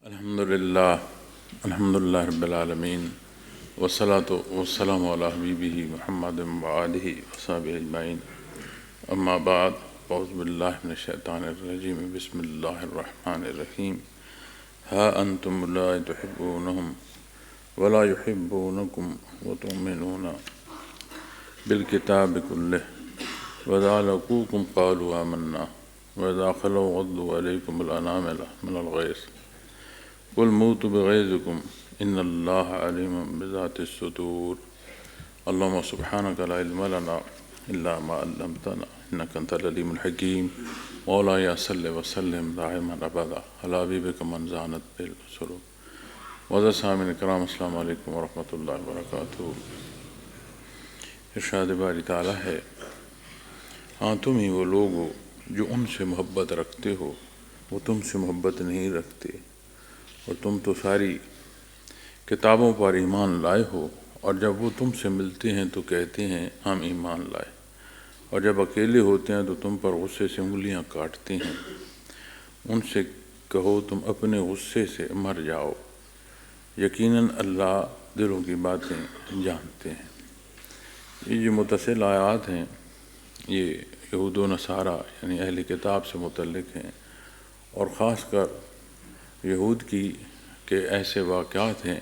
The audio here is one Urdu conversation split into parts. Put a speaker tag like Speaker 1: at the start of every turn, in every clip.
Speaker 1: الحمدللہ رب العالمین والصلاة والسلام علی حبیبہ محمد وآلہ وصحبہ اجمعین اما بعد اعوذ باللہ من الشیطان الرجیم بسم اللہ الرحمن الرحیم ہا انتم لا تحبونہم ولا يحبونکم وتؤمنون بالکتاب کلہ وإذا لقوکم قالوا آمنا وإذا خلوا عضوا علیکم الانامل من الغیظ قل موتوا بغیظکم ان اللہ علیم بذات الصدور اللہم سبحانک لا علم لنا الا ما علمتنا انک انت العلیم الحکیم مولاي صلی وسلم دائما ابدا علی حبیبک من زانت بالسرور وعزیز سامعین کرام السلام علیکم ورحمۃ اللہ وبرکاتہ۔ ارشاد باری تعالیٰ ہے، ہاں تم ہی وہ لوگ ہو جو ان سے محبت رکھتے ہو، وہ تم سے محبت نہیں رکھتے، اور تم تو ساری کتابوں پر ایمان لائے ہو، اور جب وہ تم سے ملتے ہیں تو کہتے ہیں ہم ایمان لائے، اور جب اکیلے ہوتے ہیں تو تم پر غصے سے انگلیاں کاٹتے ہیں۔ ان سے کہو تم اپنے غصے سے مر جاؤ، یقیناً اللہ دلوں کی باتیں جانتے ہیں۔ یہ جو متصل آیات ہیں یہ یہود و نصارہ یعنی اہل کتاب سے متعلق ہیں، اور خاص کر یہود کے ایسے واقعات ہیں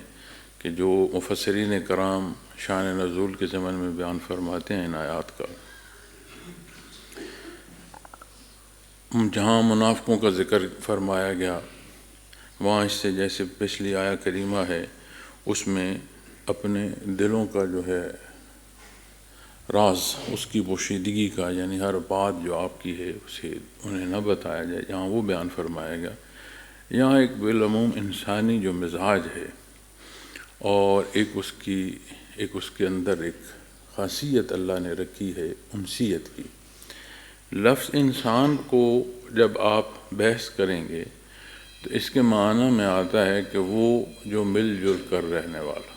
Speaker 1: کہ جو مفسرین کرام شان نزول کے زمن میں بیان فرماتے ہیں ان آیات کا۔ جہاں منافقوں کا ذکر فرمایا گیا وہاں اس سے جیسے پچھلی آیہ کریمہ ہے اس میں اپنے دلوں کا جو ہے راز، اس کی پوشیدگی کا، یعنی ہر بات جو آپ کی ہے اسے انہیں نہ بتایا جائے، جہاں وہ بیان فرمایا گیا۔ یہاں ایک بالعموم انسانی جو مزاج ہے اور ایک اس کے اندر ایک خاصیت اللہ نے رکھی ہے انسیت کی۔ لفظ انسان کو جب آپ بحث کریں گے تو اس کے معنی میں آتا ہے کہ وہ جو مل جل کر رہنے والا۔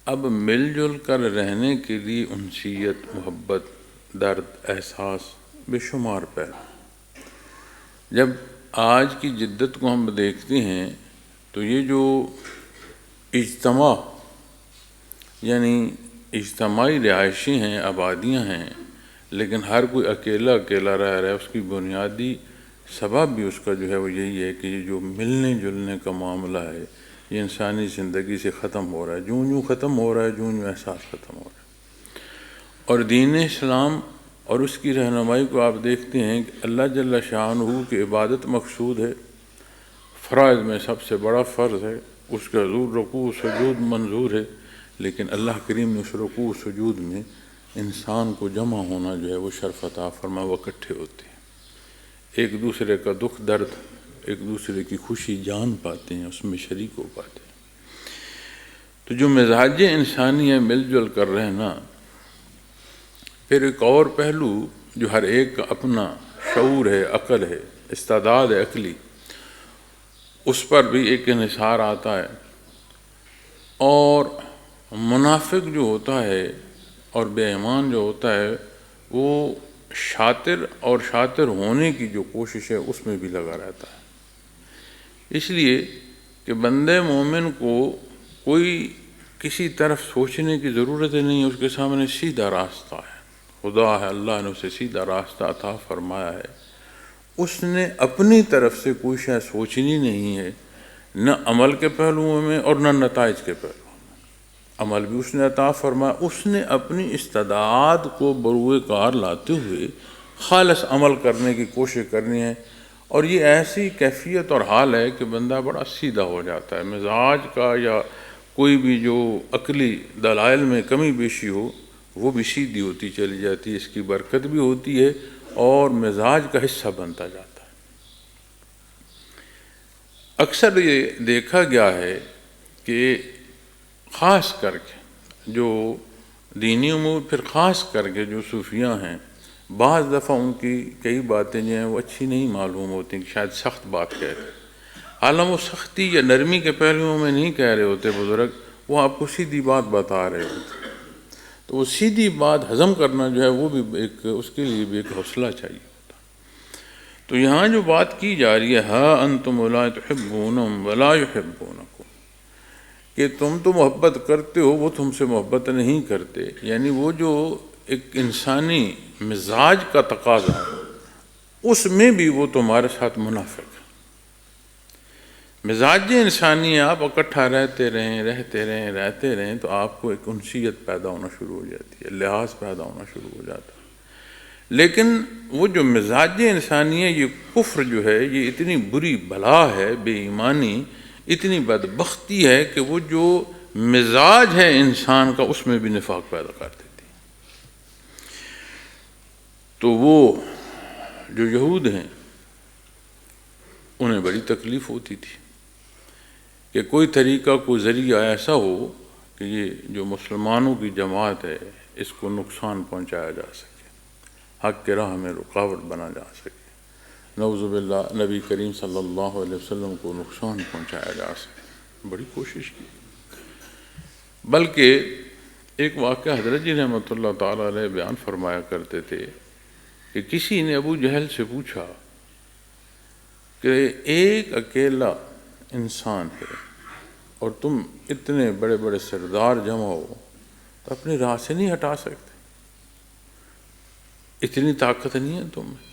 Speaker 1: اب مل جل کر رہنے کے لیے انسیت، محبت، درد، احساس بے شمار پیدا۔ جب آج کی جدت کو ہم دیکھتے ہیں تو یہ جو اجتماع یعنی اجتماعی رہائشی ہیں، آبادیاں ہیں، لیکن ہر کوئی اکیلا رہ رہا ہے، اس کی بنیادی سبب بھی اس کا جو ہے وہ یہی ہے کہ یہ جو ملنے جلنے کا معاملہ ہے یہ انسانی زندگی سے ختم ہو رہا ہے، جوں ختم ہو رہا ہے، جوں احساس ختم ہو رہا ہے۔ اور دین اسلام اور اس کی رہنمائی کو آپ دیکھتے ہیں کہ اللہ جل شانہ کی عبادت مقصود ہے، فرائض میں سب سے بڑا فرض ہے، اس کے حضور رکوع سجود منظور ہے، لیکن اللہ کریم نے اس رکوع سجود میں انسان کو جمع ہونا جو ہے وہ شرف عطا فرما، وہ اکٹھے ہوتے ہیں، ایک دوسرے کا دکھ درد، ایک دوسرے کی خوشی جان پاتے ہیں، اس میں شریک ہو پاتے ہیں۔ تو جو مزاج انسانی ہے مل جل کر رہنا، پھر ایک اور پہلو جو ہر ایک کا اپنا شعور ہے، عقل ہے، استعداد ہے عقلی، اس پر بھی ایک انحصار آتا ہے۔ اور منافق جو ہوتا ہے اور بے ایمان جو ہوتا ہے وہ شاطر ہونے کی جو کوشش ہے اس میں بھی لگا رہتا ہے۔ اس لیے کہ بندے مومن کو کوئی کسی طرف سوچنے کی ضرورت ہی نہیں ہے، اس کے سامنے سیدھا راستہ ہے، خدا ہے، اللہ نے اسے سیدھا راستہ عطا فرمایا ہے، اس نے اپنی طرف سے کوئی شے سوچنی نہیں ہے، نہ عمل کے پہلوؤں میں اور نہ نتائج کے پہلوؤں میں۔ عمل بھی اس نے عطا فرمایا، اس نے اپنی استعداد کو بروئے کار لاتے ہوئے خالص عمل کرنے کی کوشش کرنی ہے، اور یہ ایسی کیفیت اور حال ہے کہ بندہ بڑا سیدھا ہو جاتا ہے۔ مزاج کا یا کوئی بھی جو عقلی دلائل میں کمی بیشی ہو وہ بھی سیدھی ہوتی چلی جاتی ہے، اس کی برکت بھی ہوتی ہے اور مزاج کا حصہ بنتا جاتا ہے۔ اکثر یہ دیکھا گیا ہے کہ خاص کر کے جو دینی امور، پھر خاص کر کے جو صوفیاء ہیں، بعض دفعہ ان کی کئی باتیں جو ہیں وہ اچھی نہیں معلوم ہوتی، کہ شاید سخت بات کہہ رہے، حالانکہ وہ سختی یا نرمی کے پہلوؤں میں نہیں کہہ رہے ہوتے بزرگ، وہ آپ کو سیدھی بات بتا رہے ہوتے۔ تو وہ سیدھی بات ہضم کرنا جو ہے وہ بھی ایک، اس کے لیے بھی ایک حوصلہ چاہیے ہوتا۔ تو یہاں جو بات کی جا رہی ہے ہا انتم لا تحبونہم ولا یحبونکم، کہ تم تو محبت کرتے ہو، وہ تم سے محبت نہیں کرتے، یعنی وہ جو ایک انسانی مزاج کا تقاضا ہے اس میں بھی وہ تمہارے ساتھ منافق ہے۔ مزاج انسانی ہے، آپ اکٹھا رہتے رہیں تو آپ کو ایک انسیت پیدا ہونا شروع ہو جاتی ہے، لحاظ پیدا ہونا شروع ہو جاتا ہے۔ لیکن وہ جو مزاج انسانی ہے، یہ کفر جو ہے، یہ اتنی بری بلا ہے، بے ایمانی اتنی بدبختی ہے کہ وہ جو مزاج ہے انسان کا اس میں بھی نفاق پیدا کر دیتی۔ تو وہ جو یہود ہیں انہیں بڑی تکلیف ہوتی تھی کہ کوئی طریقہ، کوئی ذریعہ ایسا ہو کہ یہ جو مسلمانوں کی جماعت ہے اس کو نقصان پہنچایا جا سکے، حق کے راہ میں رکاوٹ بنا جا سکے، نعوذ باللہ نبی کریم صلی اللہ علیہ وسلم کو نقصان پہنچایا جا سکے، بڑی کوشش کی۔ بلکہ ایک واقعہ حضرت جی رحمۃ اللہ تعالیٰ علیہ بیان فرمایا کرتے تھے کہ کسی نے ابو جہل سے پوچھا کہ ایک اکیلا انسان ہے اور تم اتنے بڑے بڑے سردار جمع ہو تو اپنی راہ سے نہیں ہٹا سکتے، اتنی طاقت نہیں ہے تم میں؟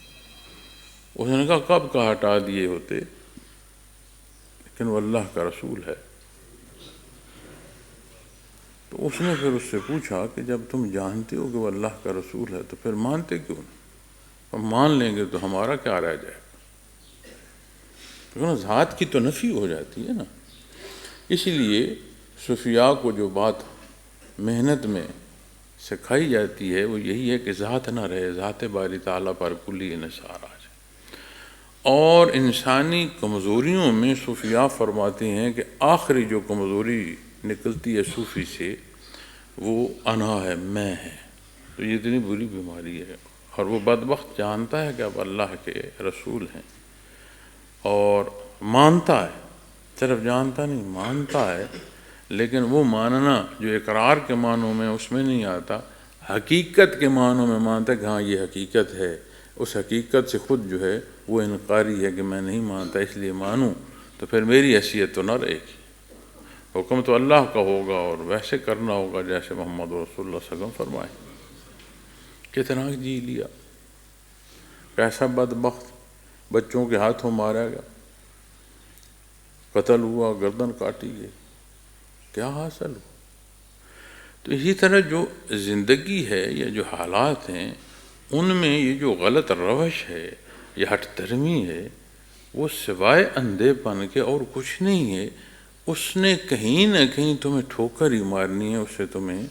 Speaker 1: اس نے کہا کب کا ہٹا دیے ہوتے، لیکن وہ اللہ کا رسول ہے۔ تو اس نے پھر اس سے پوچھا کہ جب تم جانتے ہو کہ وہ اللہ کا رسول ہے تو پھر مانتے کیوں نہیں؟ ہم مان لیں گے تو ہمارا کیا رہ جائے گا؟ ذات کی تو نفی ہو جاتی ہے نا۔ اسی لیے صوفیاء کو جو بات محنت میں سکھائی جاتی ہے وہ یہی ہے کہ ذات نہ رہے، ذات باری تعالیٰ پر کلی انحصار آ جائے۔ اور انسانی کمزوریوں میں صوفیاء فرماتے ہیں کہ آخری جو کمزوری نکلتی ہے صوفی سے وہ انا ہے، میں ہے۔ تو یہ اتنی بری بیماری ہے، اور وہ بدبخت جانتا ہے کہ اب اللہ کے رسول ہیں اور مانتا ہے، صرف جانتا نہیں مانتا ہے، لیکن وہ ماننا جو اقرار کے معنوں میں اس میں نہیں آتا، حقیقت کے معنوں میں مانتا ہے کہ ہاں یہ حقیقت ہے۔ اس حقیقت سے خود جو ہے وہ انکاری ہے کہ میں نہیں مانتا اس لیے مانوں تو پھر میری حیثیت تو نہ رہے گی، حکم تو اللہ کا ہوگا اور ویسے کرنا ہوگا جیسے محمد رسول اللہ صلی اللہ علیہ وسلم فرمائے۔ کتنا جی لیا، کیسا بدبخت بچوں کے ہاتھوں مارا گیا، قتل ہوا، گردن کاٹی گئی، کیا حاصل ہوا؟ تو اسی طرح جو زندگی ہے یا جو حالات ہیں ان میں یہ جو غلط روش ہے یا ہٹ دھرمی ہے وہ سوائے اندھے پن کے اور کچھ نہیں ہے۔ اس نے کہیں نہ کہیں تمہیں ٹھوکر ہی مارنی ہے، اس سے تمہیں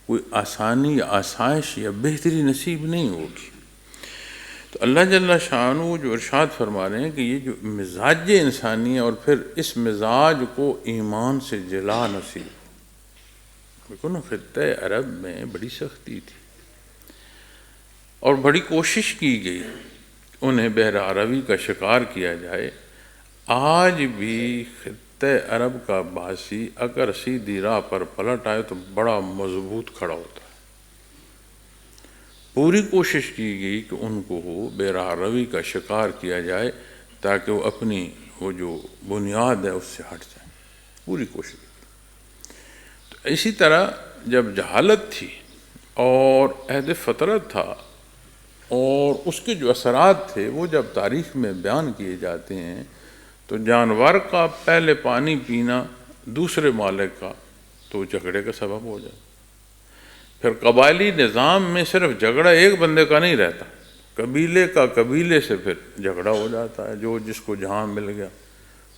Speaker 1: کوئی آسانی یا آسائش یا بہتری نصیب نہیں ہوگی۔ تو اللہ جل شانہ جو ارشاد فرما رہے ہیں کہ یہ جو مزاج انسانی ہے اور پھر اس مزاج کو ایمان سے جلا نصیب، دیکھو نا خطہ عرب میں بڑی سختی تھی اور بڑی کوشش کی گئی انہیں بحر عربی کا شکار کیا جائے۔ آج بھی خطہ عرب کا باسی اگر سیدھی راہ پر پلٹ آئے تو بڑا مضبوط کھڑا ہوتا ہے۔ پوری کوشش کی گئی کہ ان کو بحر عربی کا شکار کیا جائے تاکہ وہ اپنی وہ جو بنیاد ہے اس سے ہٹ جائیں، پوری کوشش کی۔ تو اسی طرح جب جہالت تھی اور عہد فطرت تھا اور اس کے جو اثرات تھے وہ جب تاریخ میں بیان کیے جاتے ہیں تو جانور کا پہلے پانی پینا دوسرے مالک کا تو جھگڑے کا سبب ہو جاتا۔ پھر قبائلی نظام میں صرف جھگڑا ایک بندے کا نہیں رہتا، قبیلے کا قبیلے سے پھر جھگڑا ہو جاتا ہے، جو جس کو جہاں مل گیا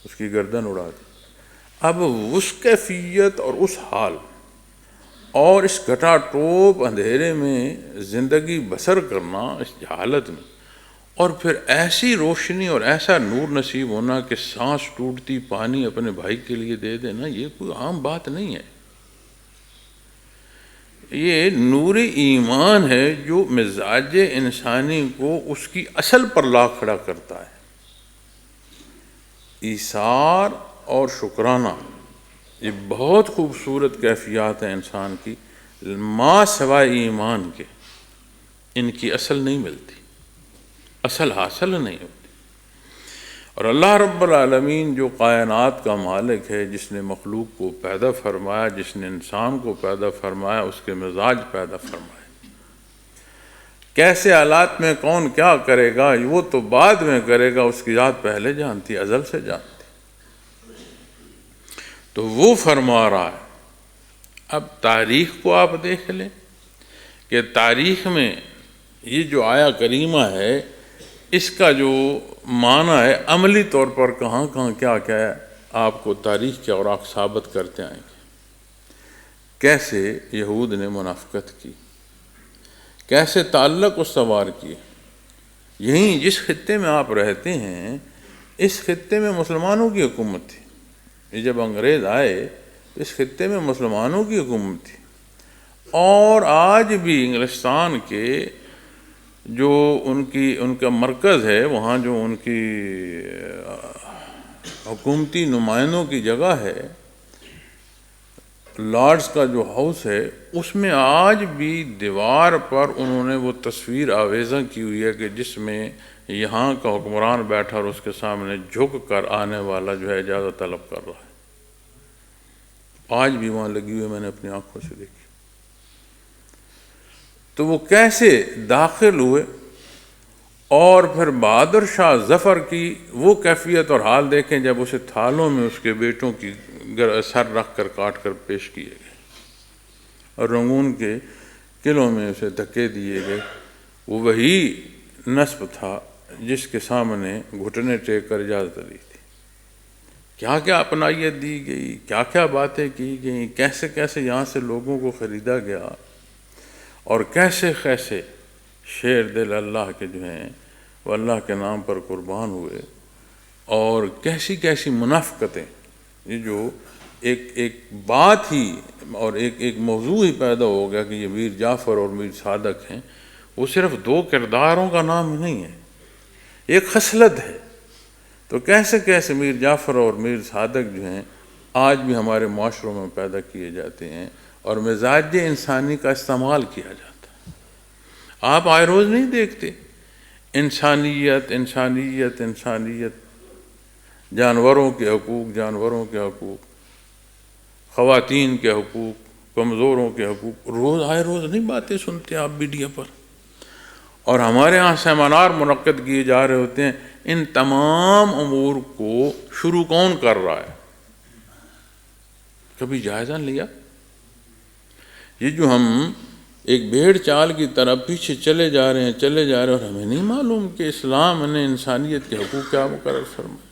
Speaker 1: اس کی گردن اڑا دی۔ اب اس کیفیت اور اس حال اور اس گھٹا ٹوپ اندھیرے میں زندگی بسر کرنا اس جہالت میں، اور پھر ایسی روشنی اور ایسا نور نصیب ہونا کہ سانس ٹوٹتی پانی اپنے بھائی کے لیے دے دینا، یہ کوئی عام بات نہیں ہے۔ یہ نور ایمان ہے جو مزاج انسانی کو اس کی اصل پر لا کھڑا کرتا ہے۔ ایثار اور شکرانہ یہ بہت خوبصورت کیفیات ہیں انسان کی، ما سوائے ایمان کے ان کی اصل نہیں ملتی، اصل حاصل نہیں ہوتی۔ اور اللہ رب العالمین جو کائنات کا مالک ہے، جس نے مخلوق کو پیدا فرمایا، جس نے انسان کو پیدا فرمایا، اس کے مزاج پیدا فرمائے، کیسے حالات میں کون کیا کرے گا وہ تو بعد میں کرے گا، اس کی ذات پہلے جانتی، ازل سے جانتی۔ تو وہ فرما رہا ہے۔ اب تاریخ کو آپ دیکھ لیں کہ تاریخ میں یہ جو آیا کریمہ ہے، اس کا جو معنی ہے عملی طور پر کہاں کہاں کیا کیا ہے، آپ کو تاریخ کے اوراق ثابت کرتے آئیں گے۔ کیسے یہود نے منافقت کی، کیسے تعلق استوار کیے۔ یہیں جس خطے میں آپ رہتے ہیں، اس خطے میں مسلمانوں کی حکومت تھی۔ یہ جب انگریز آئے تو اس خطے میں مسلمانوں کی حکومت تھی، اور آج بھی انگلستان کے جو ان کا مرکز ہے، وہاں جو ان کی حکومتی نمائندوں کی جگہ ہے، لارڈز کا جو ہاؤس ہے، اس میں آج بھی دیوار پر انہوں نے وہ تصویر آویزاں کی ہوئی ہے کہ جس میں یہاں کا حکمران بیٹھا اور اس کے سامنے جھک کر آنے والا جو ہے اجازت طلب کر رہا ہے۔ آج بھی وہاں لگی ہوئی، میں نے اپنی آنکھوں سے دیکھی۔ تو وہ کیسے داخل ہوئے، اور پھر بہادر شاہ ظفر کی وہ کیفیت اور حال دیکھیں جب اسے تھالوں میں اس کے بیٹوں کی سر رکھ کر کاٹ کر پیش کیے گئے اور رنگون کے قلعوں میں اسے دھکے دیے گئے۔ وہ وہی نسب تھا جس کے سامنے گھٹنے ٹیک کر اجازت لی تھی۔ کیا کیا اپنائیت دی گئی، کیا کیا باتیں کی گئیں، کیسے کیسے یہاں سے لوگوں کو خریدا گیا، اور کیسے کیسے شیر دل اللہ کے جو ہیں وہ اللہ کے نام پر قربان ہوئے، اور کیسی کیسی منافقتیں۔ یہ جو ایک بات ہی اور ایک موضوع ہی پیدا ہو گیا کہ یہ میر جعفر اور میر صادق ہیں، وہ صرف دو کرداروں کا نام نہیں ہے، ایک خصلت ہے۔ تو کیسے کیسے میر جعفر اور میر صادق جو ہیں آج بھی ہمارے معاشروں میں پیدا کیے جاتے ہیں، اور مزاج انسانی کا استعمال کیا جاتا ہے۔ آپ آئے روز نہیں دیکھتے انسانیت انسانیت انسانیت، جانوروں کے حقوق جانوروں کے حقوق، خواتین کے حقوق، کمزوروں کے حقوق، روز آئے روز نہیں باتیں سنتے آپ میڈیا پر؟ اور ہمارے ہاں سیمینار منعقد کیے جا رہے ہوتے ہیں۔ ان تمام امور کو شروع کون کر رہا ہے؟ کبھی جائزہ لیا؟ یہ جو ہم ایک بھیڑ چال کی طرح پیچھے چلے جا رہے ہیں، اور ہمیں نہیں معلوم کہ اسلام نے انسانیت کے حقوق کیا مقرر فرمائے۔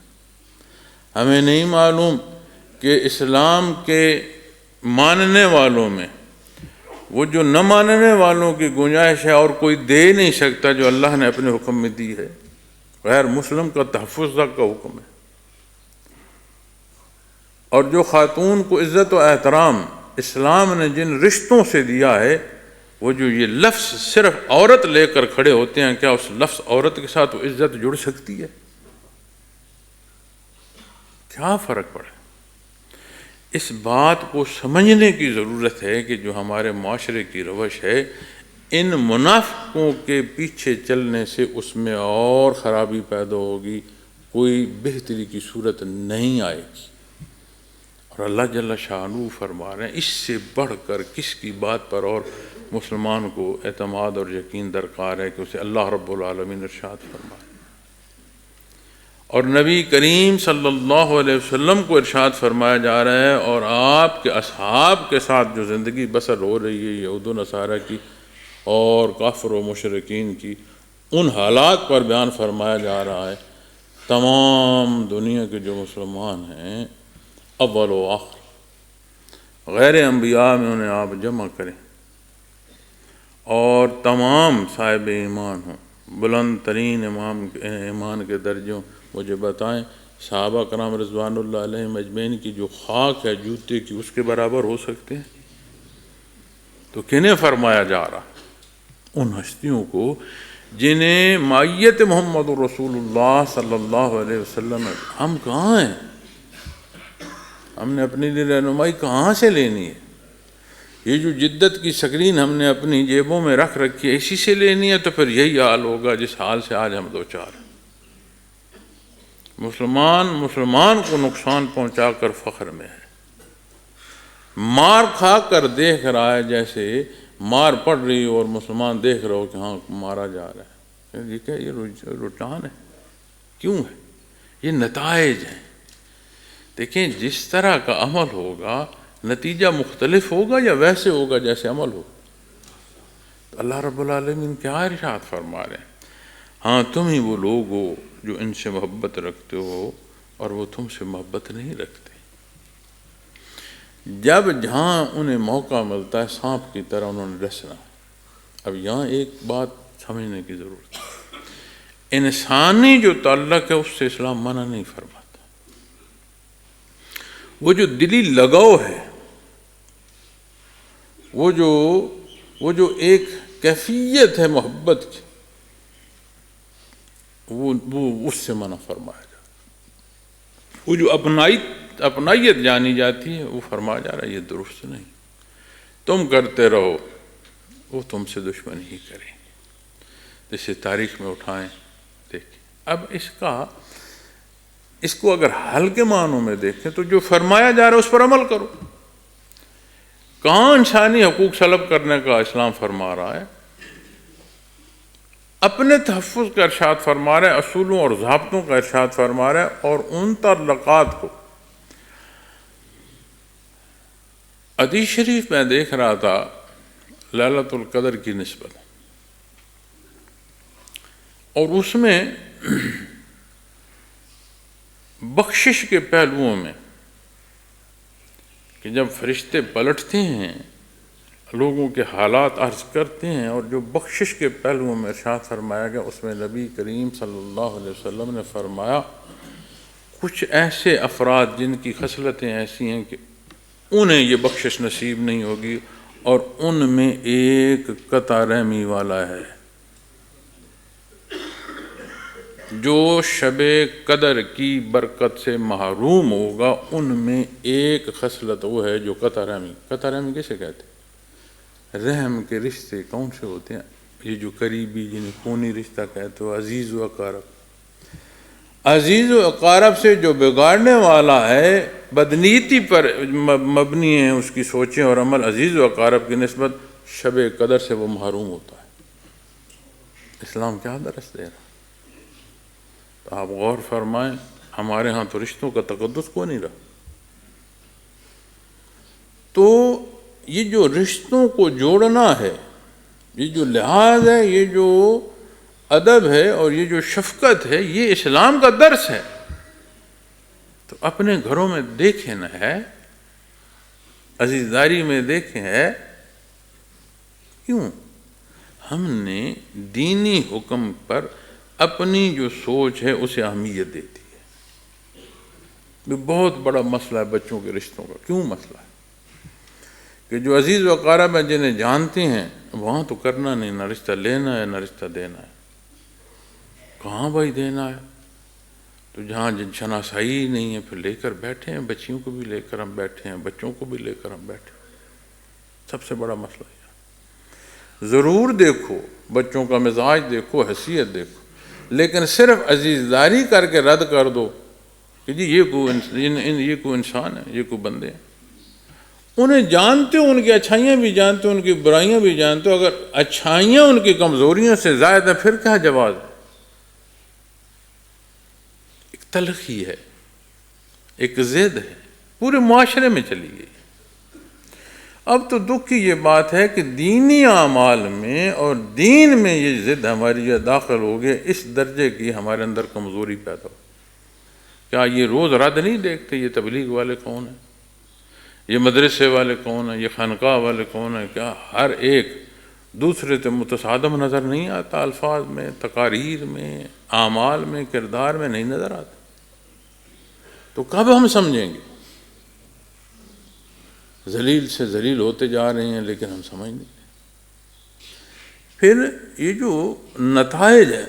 Speaker 1: ہمیں نہیں معلوم کہ اسلام کے ماننے والوں میں وہ جو نہ ماننے والوں کی گنجائش ہے اور کوئی دے نہیں سکتا جو اللہ نے اپنے حکم میں دی ہے۔ غیر مسلم کا تحفظ تک کا حکم ہے، اور جو خاتون کو عزت و احترام اسلام نے جن رشتوں سے دیا ہے، وہ جو یہ لفظ صرف عورت لے کر کھڑے ہوتے ہیں، کیا اس لفظ عورت کے ساتھ وہ عزت جڑ سکتی ہے؟ کیا فرق پڑے؟ اس بات کو سمجھنے کی ضرورت ہے کہ جو ہمارے معاشرے کی روش ہے، ان منافقوں کے پیچھے چلنے سے اس میں اور خرابی پیدا ہوگی، کوئی بہتری کی صورت نہیں آئے گی۔ اور اللہ جل شانہ فرما رہے ہیں اس سے بڑھ کر کس کی بات پر اور مسلمان کو اعتماد اور یقین درکار ہے کہ اسے اللہ رب العالمین ارشاد فرمائے۔ اور نبی کریم صلی اللہ علیہ وسلم کو ارشاد فرمایا جا رہا ہے، اور آپ کے اصحاب کے ساتھ جو زندگی بسر ہو رہی ہے یہود و نصارہ کی اور کافر و مشرکین کی، ان حالات پر بیان فرمایا جا رہا ہے۔ تمام دنیا کے جو مسلمان ہیں، اول و آخر، غیر انبیاء میں انہیں آپ جمع کریں، اور تمام صاحب ایمان ہوں، بلند ترین ایمان کے درجوں مجھے بتائیں، صحابہ کرام رضوان اللہ علیہم اجمعین کی جو خاک ہے جوتے کی، اس کے برابر ہو سکتے ہیں؟ تو کنہیں فرمایا جا رہا؟ ان ہستیوں کو جنہیں معیت محمد رسول اللہ صلی اللہ علیہ وسلم۔ ہم کہاں ہیں؟ ہم نے اپنی لیے رہنمائی کہاں سے لینی ہے؟ یہ جو جدت کی سکرین ہم نے اپنی جیبوں میں رکھ رکھی ہے، اسی سے لینی ہے؟ تو پھر یہی حال ہوگا جس حال سے آج ہم دوچار ہیں۔ مسلمان کو نقصان پہنچا کر فخر میں ہے، مار کھا کر دیکھ رہا ہے، جیسے مار پڑ رہی اور مسلمان دیکھ رہا ہو کہ ہاں مارا جا رہا ہے۔ یہ کیا، یہ رجحان ہے؟ کیوں ہے؟ یہ نتائج ہیں۔ دیکھیں جس طرح کا عمل ہوگا نتیجہ مختلف ہوگا یا ویسے ہوگا جیسے عمل ہو؟ تو اللہ رب العالمین کیا ارشاد فرما رہے ہیں؟ ہاں تم ہی وہ لوگ ہو جو ان سے محبت رکھتے ہو اور وہ تم سے محبت نہیں رکھتے۔ جب جہاں انہیں موقع ملتا ہے سانپ کی طرح انہوں نے ڈسنا۔ اب یہاں ایک بات سمجھنے کی ضرورت ہے، انسانی جو تعلق ہے اس سے اسلام منع نہیں فرماتا۔ وہ جو دلی لگاؤ ہے، وہ جو ایک کیفیت ہے محبت کی، وہ اس سے منع فرمایا جاتا۔ وہ جو اپنائیت جانی جاتی ہے وہ فرمایا جا رہا ہے یہ درست نہیں، تم کرتے رہو، وہ تم سے دشمنی ہی کریں گے۔ جسے تاریخ میں اٹھائیں دیکھیں۔ اب اس کو اگر حل کے معنوں میں دیکھیں تو جو فرمایا جا رہا ہے اس پر عمل کرو۔ کہاں انسانی حقوق سلب کرنے کا اسلام فرما رہا ہے؟ اپنے تحفظ کا ارشاد فرما رہا ہے، اصولوں اور ضابطوں کا ارشاد فرما رہا ہے، اور ان تعلقات کو حدیث شریف میں دیکھ رہا تھا لیلۃ القدر کی نسبت، اور اس میں بخشش کے پہلوؤں میں کہ جب فرشتے پلٹتے ہیں لوگوں کے حالات عرض کرتے ہیں، اور جو بخشش کے پہلوؤں میں ارشاد فرمایا گیا اس میں نبی کریم صلی اللہ علیہ وسلم نے فرمایا کچھ ایسے افراد جن کی خصلتیں ایسی ہیں کہ انہیں یہ بخشش نصیب نہیں ہوگی، اور ان میں ایک قطع رحمی والا ہے۔ جو شب قدر کی برکت سے محروم ہوگا ان میں ایک خصلت وہ ہے جو قطع رحمی کیسے کہتے ہیں؟ رحم کے رشتے کون سے ہوتے ہیں؟ یہ جو قریبی جنہیں خونی رشتہ کہتے ہو، عزیز و اقارب۔ عزیز و اقارب سے جو بگاڑنے والا ہے، بدنیتی پر مبنی ہے اس کی سوچیں اور عمل، عزیز و اقارب کی نسبت شب قدر سے وہ محروم ہوتا ہے۔ اسلام کیا درس دے رہا؟ تو آپ غور فرمائیں، ہمارے ہاں تو رشتوں کا تقدس کو نہیں رہا۔ تو یہ جو رشتوں کو جوڑنا ہے، یہ جو لحاظ ہے، یہ جو ادب ہے اور یہ جو شفقت ہے، یہ اسلام کا درس ہے۔ تو اپنے گھروں میں دیکھیں نہ ہے، عزیزداری میں دیکھیں ہے، کیوں ہم نے دینی حکم پر اپنی جو سوچ ہے اسے اہمیت دیتی ہے۔ یہ بہت بڑا مسئلہ ہے بچوں کے رشتوں کا۔ کیوں مسئلہ ہے؟ کہ جو عزیز و اقارب ہیں جنہیں جانتے ہیں وہاں تو کرنا نہیں، نہ رشتہ لینا ہے نہ رشتہ دینا ہے۔ کہاں بھائی دینا ہے؟ تو جہاں شناسائی نہیں ہے پھر لے کر بیٹھے ہیں، بچیوں کو بھی لے کر ہم بیٹھے ہیں، بچوں کو بھی لے کر ہم بیٹھے ہیں۔ سب سے بڑا مسئلہ ہے۔ ضرور دیکھو، بچوں کا مزاج دیکھو، حیثیت دیکھو، لیکن صرف عزیزداری کر کے رد کر دو کہ جی یہ کوئی انسان ہے، یہ کوئی بندے ہیں۔ انہیں جانتے ہو، ان کی اچھائیاں بھی جانتے ہو، ان کی برائیاں بھی جانتے ہو۔ اگر اچھائیاں ان کی کمزوریوں سے زائد ہیں پھر کیا جواز ہے؟ ایک تلخی ہے، ایک ضد ہے، پورے معاشرے میں چلی گئی۔ اب تو دکھ کی یہ بات ہے کہ دینی اعمال میں اور دین میں یہ ضد ہماری داخل ہو گئے، اس درجے کی ہمارے اندر کمزوری پیدا ہو۔ کیا یہ روز رد نہیں دیکھتے یہ تبلیغ والے کون ہیں، یہ مدرسے والے کون ہیں، یہ خانقاہ والے کون ہیں؟ کیا ہر ایک دوسرے سے متصادم نظر نہیں آتا؟ الفاظ میں، تقاریر میں، اعمال میں، کردار میں نہیں نظر آتا؟ تو کب ہم سمجھیں گے؟ ذلیل سے ذلیل ہوتے جا رہے ہیں لیکن ہم سمجھ نہیں رہے۔ پھر یہ جو نتائج ہے،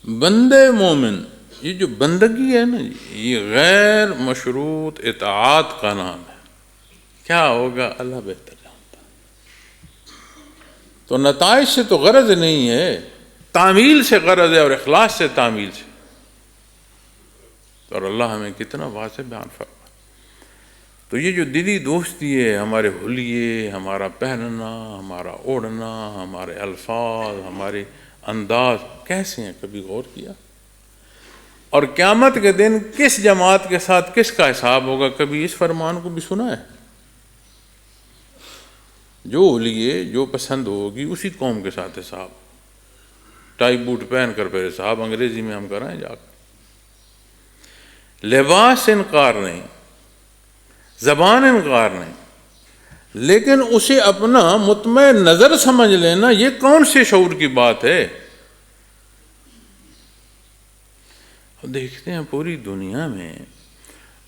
Speaker 1: بندے مومن، یہ جو بندگی ہے نا، یہ غیر مشروط اطاعت کا نام ہے۔ کیا ہوگا اللہ بہتر جانتا۔ تو نتائج سے تو غرض نہیں ہے، تعمیل سے غرض ہے، اور اخلاص سے تعمیل سے۔ اور اللہ ہمیں کتنا واضح بیان فرما۔ تو یہ جو دلی دوستی ہے، ہمارے حلیے، ہمارا پہننا، ہمارا اوڑھنا، ہمارے الفاظ، ہمارے انداز کیسے ہیں، کبھی غور کیا؟ اور قیامت کے دن کس جماعت کے ساتھ کس کا حساب ہوگا، کبھی اس فرمان کو بھی سنا ہے؟ جو حلیے، جو پسند ہوگی اسی قوم کے ساتھ حساب، ٹائی بوٹ پہن کر پھر حساب انگریزی میں ہم کرائیں جا کر۔ لباس سے انکار نہیں، زبان انکار نہیں، لیکن اسے اپنا مطمع نظر سمجھ لینا، یہ کون سے شعور کی بات ہے؟ دیکھتے ہیں پوری دنیا میں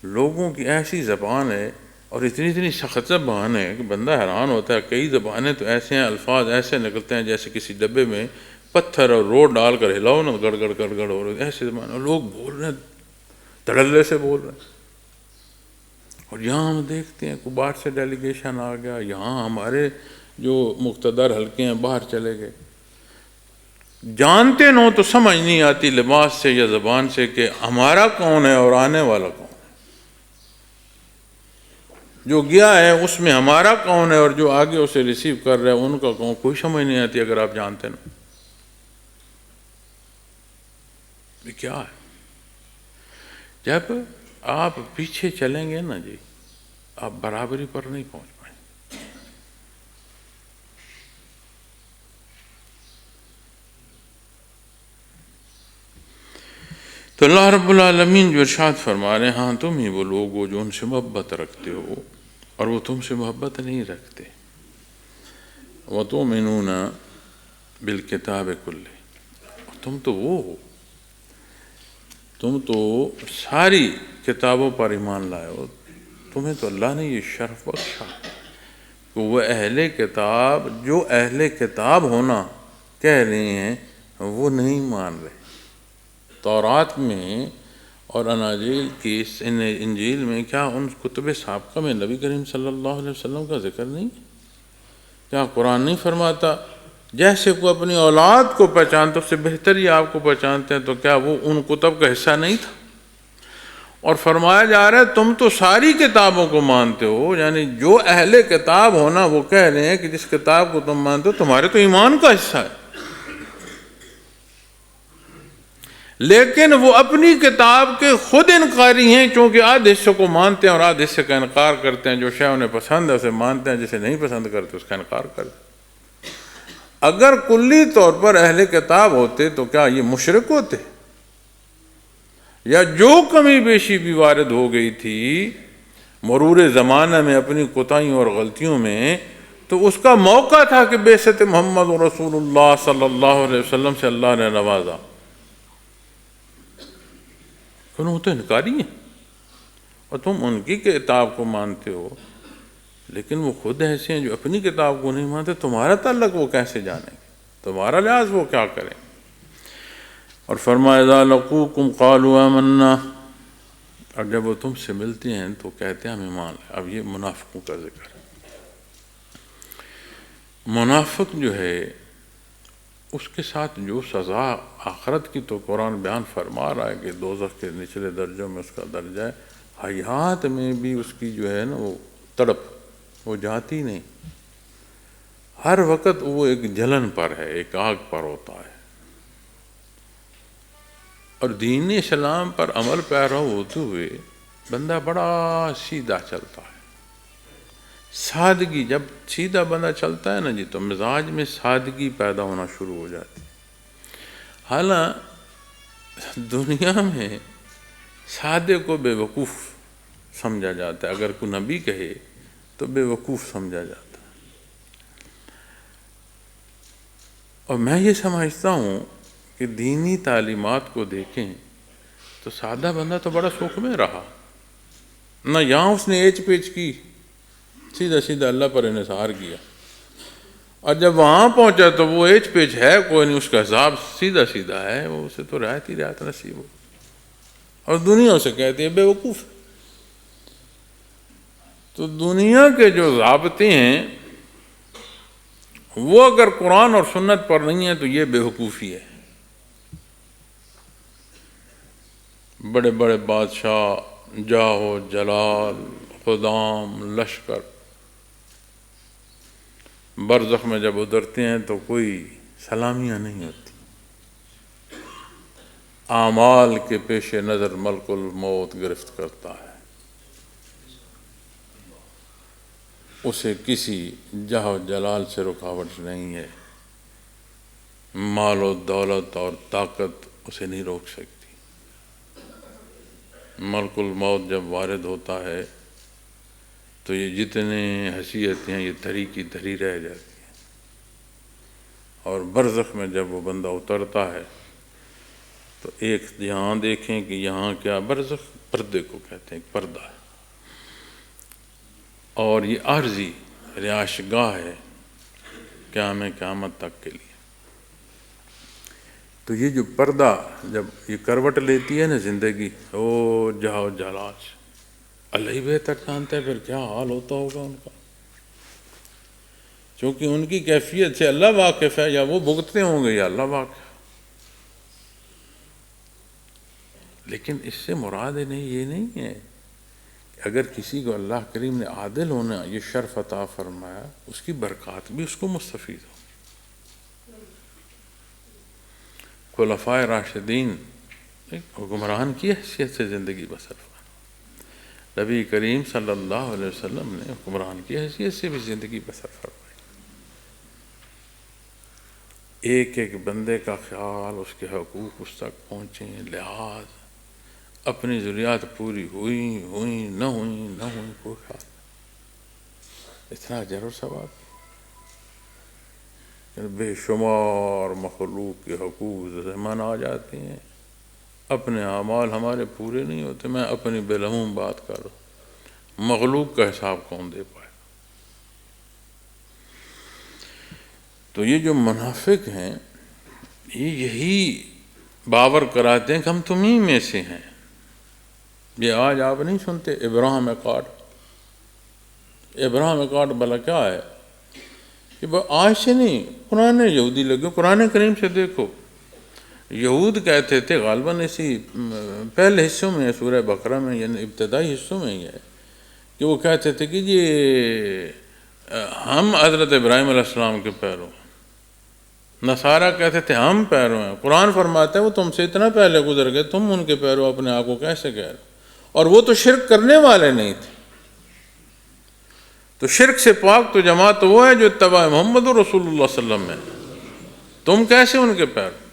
Speaker 1: لوگوں کی ایسی زبان ہے اور اتنی سخت زبان ہے کہ بندہ حیران ہوتا ہے۔ کئی زبانیں تو ایسے ہیں، الفاظ ایسے نکلتے ہیں جیسے کسی ڈبے میں پتھر اور روڈ ڈال کر ہلاؤ نا، گڑ گڑ گڑ گڑ ہو رہے، ایسے زبان، اور لوگ بول رہے ہیں، دھڑلے سے بول رہے ہیں۔ اور یہاں ہم دیکھتے ہیں کہ باہر سے ڈیلیگیشن آ گیا، یہاں ہمارے جو مقتدر حلقے ہیں باہر چلے گئے، جانتے نو تو سمجھ نہیں آتی لباس سے یا زبان سے کہ ہمارا کون ہے اور آنے والا کون ہے، جو گیا ہے اس میں ہمارا کون ہے اور جو آگے اسے ریسیو کر رہا ہے ان کا کون، کوئی سمجھ نہیں آتی اگر آپ جانتے نا۔ یہ کیا ہے؟ جب آپ پیچھے چلیں گے نا جی، آپ برابری پر نہیں پہنچ پائیں۔ تو اللہ رب العالمین جو ارشاد فرما رہے ہیں، ہاں تم ہی وہ لوگ ہو جو ان سے محبت رکھتے ہو اور وہ تم سے محبت نہیں رکھتے۔ وَتُؤْمِنُونَ بِالْكِتَابِ كُلِّهِ، تم تو وہ ہو، تم تو ساری کتابوں پر ایمان لائے ہو، تمہیں تو اللہ نے یہ شرف بخشا کہ وہ اہل کتاب، جو اہل کتاب ہونا کہہ رہے ہیں وہ نہیں مان رہے۔ تورات میں اور اناجیل کی انجیل میں کیا ان کتب سابقہ میں نبی کریم صلی اللہ علیہ وسلم کا ذکر نہیں؟ کیا قرآن نہیں فرماتا جیسے کوئی اپنی اولاد کو پہچانتا اس سے بہتر ہی آپ کو پہچانتے ہیں؟ تو کیا وہ ان کتب کا حصہ نہیں تھا؟ اور فرمایا جا رہا ہے تم تو ساری کتابوں کو مانتے ہو، یعنی جو اہل کتاب ہونا وہ کہہ رہے ہیں کہ جس کتاب کو تم مانتے ہو تمہارے تو ایمان کا حصہ ہے، لیکن وہ اپنی کتاب کے خود انکاری ہیں، چونکہ آدھ حصے کو مانتے ہیں اور آدھ حصے کا انکار کرتے ہیں۔ جو شے انہیں پسند ہے اسے مانتے ہیں، جسے نہیں پسند کرتے اس کا انکار کرتے ہیں۔ اگر کلی طور پر اہل کتاب ہوتے تو کیا یہ مشرک ہوتے؟ یا جو کمی بیشی بھی وارد ہو گئی تھی مرور زمانہ میں اپنی کوتاہیوں اور غلطیوں میں، تو اس کا موقع تھا کہ بعثت محمد رسول اللہ صلی اللہ علیہ وسلم سے اللہ نے نوازا، وہ تو انکاری ہیں اور تم ان کی کتاب کو مانتے ہو، لیکن وہ خود ایسے ہیں جو اپنی کتاب کو نہیں مانتے، تمہارا تعلق وہ کیسے جانیں گے، تمہارا لحاظ وہ کیا کریں؟ اور فرمایا اذا لقوکم قالوا آمنا، اور جب وہ تم سے ملتے ہیں تو کہتے ہیں ہم ایمان لائے۔ اب یہ منافقوں کا ذکر ہے۔ منافق جو ہے اس کے ساتھ جو سزا آخرت کی تو قرآن بیان فرما رہا ہے کہ دوزخ کے نچلے درجوں میں اس کا درجہ ہے، حیات میں بھی اس کی جو ہے نا وہ تڑپ وہ جاتی نہیں، ہر وقت وہ ایک جلن پر ہے، ایک آگ پر ہوتا ہے۔ اور دین اسلام پر عمل پیرا ہوتے ہوئے بندہ بڑا سیدھا چلتا ہے، سادگی، جب سیدھا بندہ چلتا ہے نا جی تو مزاج میں سادگی پیدا ہونا شروع ہو جاتی۔ حالانکہ دنیا میں سادے کو بے وقوف سمجھا جاتا ہے، اگر کوئی نبی کہے تو بے وقوف سمجھا جاتا ہے۔ اور میں یہ سمجھتا ہوں کہ دینی تعلیمات کو دیکھیں تو سادہ بندہ تو بڑا سکھ میں رہا، نہ یہاں اس نے ایچ پیچ کی، سیدھا سیدھا اللہ پر انحصار کیا، اور جب وہاں پہنچا تو وہ ایچ پیچ ہے کوئی نہیں، اس کا حساب سیدھا سیدھا ہے، وہ اسے تو رعایت ہی رعایت نصیب ہو، اور دنیا اسے کہتی ہے بے وقوف۔ تو دنیا کے جو ضابطے ہیں وہ اگر قرآن اور سنت پر نہیں ہے تو یہ بے وقوفی ہے۔ بڑے بڑے بادشاہ، جاہ و جلال، خدام، لشکر برزخ میں جب اترتے ہیں تو کوئی سلامیاں نہیں ہوتی، اعمال کے پیش نظر ملک الموت گرفت کرتا ہے، اسے کسی جاہ و جلال سے رکاوٹ نہیں ہے، مال و دولت اور طاقت اسے نہیں روک سکتی۔ ملک الموت جب وارد ہوتا ہے تو یہ جتنے حیثیتیں ہیں یہ دھری کی دھری رہ جاتی ہیں، اور برزخ میں جب وہ بندہ اترتا ہے تو ایک یہاں دیکھیں کہ یہاں کیا برزخ پردے کو کہتے ہیں، ایک پردہ ہے، اور یہ عارضی رہائش گاہ ہے قیامت تک کے لیے۔ تو یہ جو پردہ جب یہ کروٹ لیتی ہے نا زندگی، او جاہ و جلال سے، اللہ ہی بہتر جانتا ہے پھر کیا حال ہوتا ہوگا ان کا، چونکہ ان کی کیفیت سے اللہ واقف ہے، یا وہ بھگتتے ہوں گے یا اللہ واقف ہے۔ لیکن اس سے مراد یہ نہیں ہے کہ اگر کسی کو اللہ کریم نے عادل ہونا یہ شرف عطا فرمایا، اس کی برکات بھی اس کو مستفید ہو۔ خلفائے راشدین حکمران کی حیثیت سے زندگی بسر فرمائی، نبی کریم صلی اللہ علیہ وسلم نے حکمران کی حیثیت سے بھی زندگی بسر فرمائی۔ ایک ایک بندے کا خیال، اس کے حقوق اس تک پہنچیں، لحاظ، اپنی ضروریات پوری ہوئیں نہ ہوئیں کوئی خیال نہیں، اتنا اجر و ثواب۔ بے شمار مخلوق کے حقوق ذمن آ جاتے ہیں، اپنے اعمال ہمارے پورے نہیں ہوتے، میں اپنی بالعموم بات کر رہا ہوں، مخلوق کا حساب کون دے پائے؟ تو یہ جو منافق ہیں یہ یہی باور کراتے ہیں کہ ہم تمہیں میں سے ہیں۔ یہ آج آپ نہیں سنتے ابراہیم اکارڈ بلا کیا ہے کہ آج سے نہیں، قرآن یہودی لگے، قرآن کریم سے دیکھو، یہود کہتے تھے غالباً اسی پہلے حصوں میں سورہ بقرہ میں، یعنی ابتدائی حصوں میں یہ ہے کہ وہ کہتے تھے کہ یہ ہم حضرت ابراہیم علیہ السلام کے پیرو، نصارہ کہتے تھے ہم پیرو ہیں، قرآن فرماتا ہے وہ تم سے اتنا پہلے گزر گئے، تم ان کے پیرو اپنے آپ کو کیسے کہہ رہے؟ اور وہ تو شرک کرنے والے نہیں تھے، تو شرک سے پاک تو جماعت وہ ہے جو اتباع محمد رسول اللہ صلی اللہ علیہ وسلم ہے، تم کیسے ان کے پیرو؟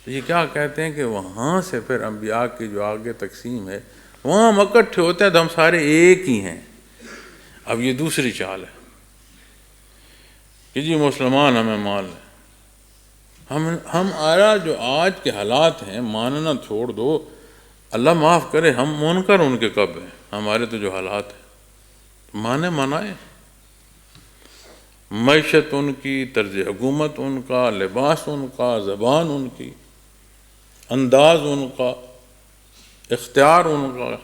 Speaker 1: یہ کیا کہتے ہیں کہ وہاں سے پھر انبیاء کی جو آگے تقسیم ہے وہاں ہم اکٹھے ہوتے ہیں تو ہم سارے ایک ہی ہیں۔ اب یہ دوسری چال ہے کہ جی مسلمان ہمیں مان لیں، ہم جو آج کے حالات ہیں ماننا چھوڑ دو، اللہ معاف کرے، ہم منکر ان کے کب ہیں؟ ہمارے تو جو حالات ہیں مانے منائے، معیشت ان کی، طرز حکومت ان کا، لباس ان کا، زبان ان کی، انداز ان کا، اختیار ان کا،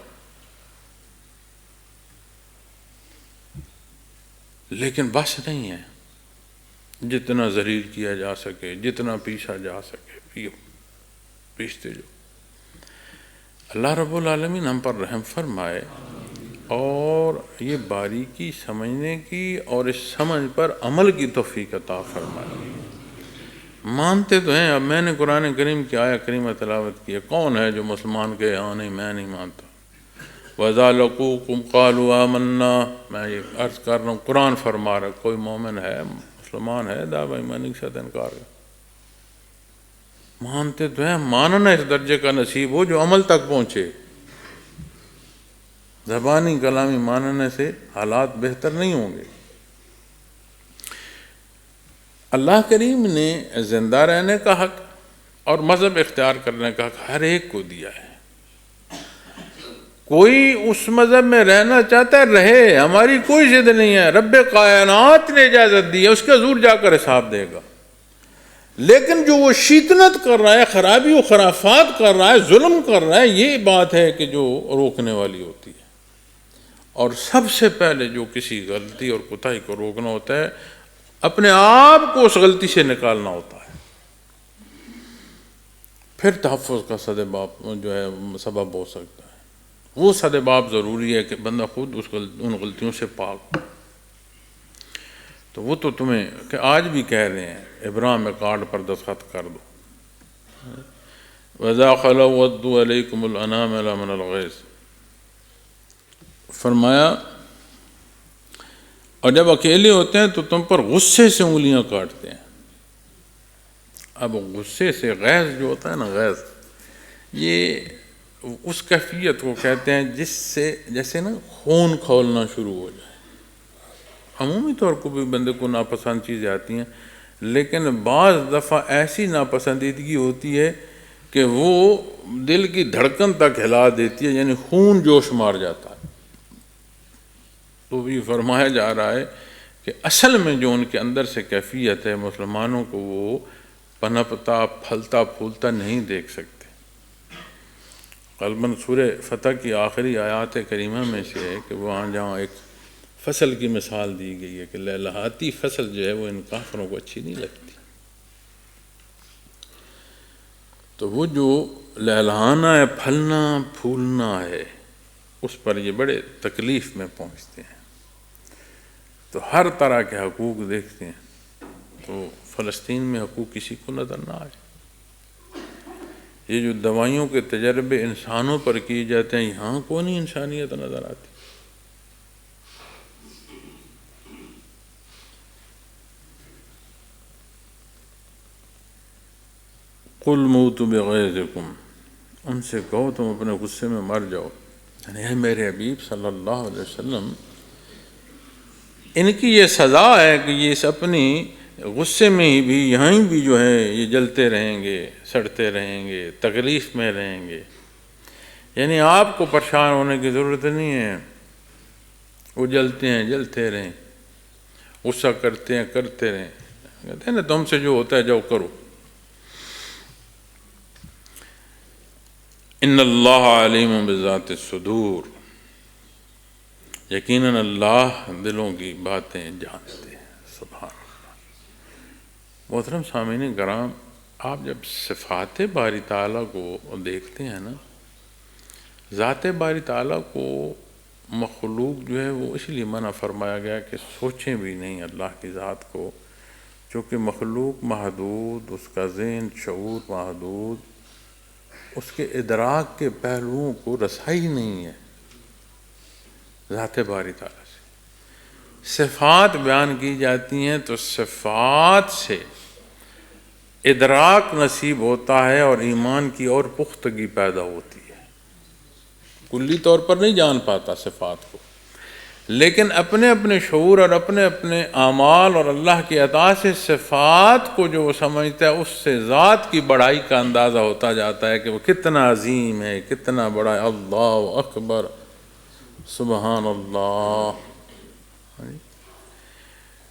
Speaker 1: لیکن بس نہیں ہے، جتنا ذلیل کیا جا سکے، جتنا پیچھا جا سکے پیچھتے جو۔ اللہ رب العالمین ہم پر رحم فرمائے اور یہ باریکی سمجھنے کی اور اس سمجھ پر عمل کی توفیق عطا فرمائے۔ مانتے تو ہیں، اب میں نے قرآن کریم کی آیہ کریمہ تلاوت کی ہے، کون ہے جو مسلمان کے ہاں نہیں میں نہیں مانتا؟ وَإِذَا لَقُوكُمْ قَالُوا آمَنَّا، میں یہ عرض کر رہا ہوں قرآن فرما رہا، کوئی مومن ہے، مسلمان ہے دعوی ایمانی کے ساتھ انکار ہے؟ مانتے تو ہیں، ماننا اس درجے کا نصیب ہو جو عمل تک پہنچے، زبانی کلامی ماننے سے حالات بہتر نہیں ہوں گے۔ اللہ کریم نے زندہ رہنے کا حق اور مذہب اختیار کرنے کا حق ہر ایک کو دیا ہے، کوئی اس مذہب میں رہنا چاہتا ہے رہے، ہماری کوئی ضد نہیں ہے، رب کائنات نے اجازت دی ہے، اس کے حضور جا کر حساب دے گا۔ لیکن جو وہ شیطنت کر رہا ہے، خرابی و خرافات کر رہا ہے، ظلم کر رہا ہے، یہ بات ہے کہ جو روکنے والی ہوتی ہے۔ اور سب سے پہلے جو کسی غلطی اور کوتاہی کو روکنا ہوتا ہے، اپنے آپ کو اس غلطی سے نکالنا ہوتا ہے۔ پھر تحفظ کا سبب ہو سکتا ہے۔ وہ سدباب ضروری ہے کہ بندہ خود ان غلطیوں سے پاک۔ تو وہ تو تمہیں کہ آج بھی کہہ رہے ہیں ابراہیم میں کارڈ پر دستخط کر دو۔ وَإِذَا خَلَوْا وَدُّوا عَلَيْكُمُ الْأَنَامِلَ مِنَ الْغَيْظِ، فرمایا اور جب اکیلے ہوتے ہیں تو تم پر غصے سے انگلیاں کاٹتے ہیں۔ اب غصے سے غیظ جو ہوتا ہے نا، غیظ یہ اس کیفیت کو کہتے ہیں جس سے جیسے نا خون کھولنا شروع ہو جائے۔ عمومی طور کو بھی بندے کو ناپسند چیزیں آتی ہیں، لیکن بعض دفعہ ایسی ناپسندیدگی ہوتی ہے کہ وہ دل کی دھڑکن تک ہلا دیتی ہے، یعنی خون جوش مار جاتا ہے۔ تو بھی فرمایا جا رہا ہے کہ اصل میں جو ان کے اندر سے کیفیت ہے، مسلمانوں کو وہ پنپتا پھلتا پھولتا نہیں دیکھ سکتے۔ غالباً سورہ فتح کی آخری آیات کریمہ میں سے ہے کہ وہاں جہاں ایک فصل کی مثال دی گئی ہے کہ لہلہاتی فصل جو ہے وہ ان کافروں کو اچھی نہیں لگتی۔ تو وہ جو لہلہانا ہے، پھلنا پھولنا ہے، اس پر یہ بڑے تکلیف میں پہنچتے ہیں۔ تو ہر طرح کے حقوق دیکھتے ہیں، تو فلسطین میں حقوق کسی کو نظر نہ آئے۔ یہ جو دوائیوں کے تجربے انسانوں پر کیے جاتے ہیں، یہاں کون نہیں انسانیت نظر آتی۔ قُلْ مُوتُوا بِغَيْظِكُمْ، ان سے کہو تم اپنے غصے میں مر جاؤ۔ یعنی اے میرے حبیب صلی اللہ علیہ وسلم، ان کی یہ سزا ہے کہ یہ اس اپنی غصے میں ہی بھی یہاں بھی جو ہے یہ جلتے رہیں گے، سڑتے رہیں گے، تکلیف میں رہیں گے۔ یعنی آپ کو پریشان ہونے کی ضرورت نہیں ہے، وہ جلتے ہیں جلتے رہیں، غصہ کرتے ہیں کرتے رہیں، کہتے ہیں نا تم سے جو ہوتا ہے جاؤ کرو۔ ان اللہ علیم بذات الصدور، یقیناً اللہ دلوں کی باتیں جانتے ہیں۔ سبحان اللہ۔ محترم سامعین کرام، آپ جب صفات باری تعالیٰ کو دیکھتے ہیں نا، ذات باری تعالیٰ کو مخلوق جو ہے وہ اس لیے منع فرمایا گیا کہ سوچیں بھی نہیں اللہ کی ذات کو، چونکہ مخلوق محدود، اس کا ذہن شعور محدود، اس کے ادراک کے پہلوؤں کو رسائی نہیں ہے ذات باری تعالیٰ سے۔ صفات بیان کی جاتی ہیں تو صفات سے ادراک نصیب ہوتا ہے اور ایمان کی اور پختگی پیدا ہوتی ہے۔ کلی طور پر نہیں جان پاتا صفات کو، لیکن اپنے اپنے شعور اور اپنے اپنے اعمال اور اللہ کی عطا سے صفات کو جو وہ سمجھتا ہے، اس سے ذات کی بڑائی کا اندازہ ہوتا جاتا ہے کہ وہ کتنا عظیم ہے، کتنا بڑا ہے۔ اللہ اکبر، سبحان اللہ۔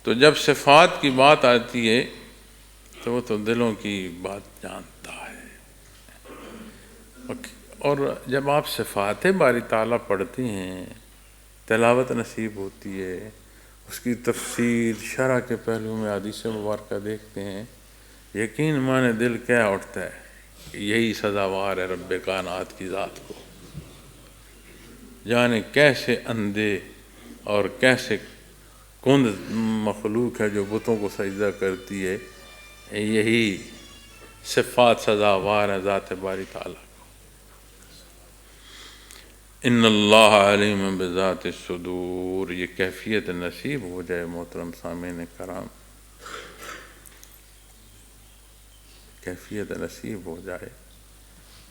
Speaker 1: تو جب صفات کی بات آتی ہے تو وہ تو دلوں کی بات جانتا ہے۔ اور جب آپ صفات باری تعالیٰ پڑھتے ہیں، تلاوت نصیب ہوتی ہے، اس کی تفسیر شرح کے پہلو میں حدیث مبارکہ دیکھتے ہیں، یقین مانے دل کیا اٹھتا ہے کہ یہی سزاوار ہے رب کائنات کی ذات کو۔ جانے کیسے اندھے اور کیسے کند مخلوق ہے جو بتوں کو سجدہ کرتی ہے، یہی صفات سزاوار ہے ذات باری تعالیٰ۔ ان اللہ علیم بذات الصدور، یہ کیفیت نصیب ہو جائے محترم سامعین کرام، کیفیت نصیب ہو جائے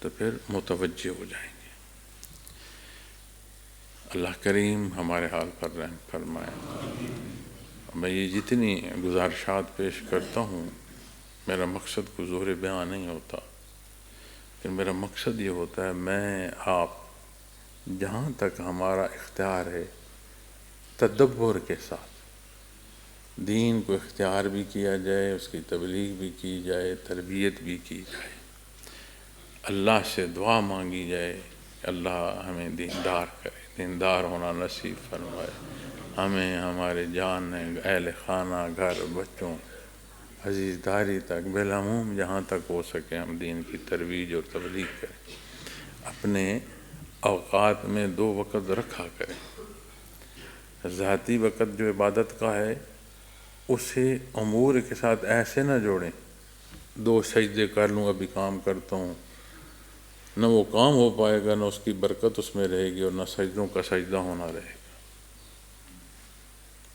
Speaker 1: تو پھر متوجہ ہو جائیں گے۔ اللہ کریم ہمارے حال پر رحم فرمائے۔ میں یہ جتنی گزارشات پیش کرتا ہوں، میرا مقصد کو زور بیان نہیں ہوتا، کہ میرا مقصد یہ ہوتا ہے میں آپ جہاں تک ہمارا اختیار ہے تدبر کے ساتھ دین کو اختیار بھی کیا جائے، اس کی تبلیغ بھی کی جائے، تربیت بھی کی جائے، اللہ سے دعا مانگی جائے، اللہ ہمیں دیندار کرے، دیندار ہونا نصیب فرمائے، ہمیں ہمارے جان اہل خانہ گھر بچوں عزیز داری تک، بالعموم جہاں تک ہو سکے ہم دین کی ترویج اور تبلیغ کریں. اپنے اوقات میں 2 وقت رکھا کریں. ذاتی وقت جو عبادت کا ہے اسے امور کے ساتھ ایسے نہ جوڑیں 2 سجدے کر لوں ابھی کام کرتا ہوں، نہ وہ کام ہو پائے گا، نہ اس کی برکت اس میں رہے گی، اور نہ سجدوں کا سجدہ ہونا رہے گا.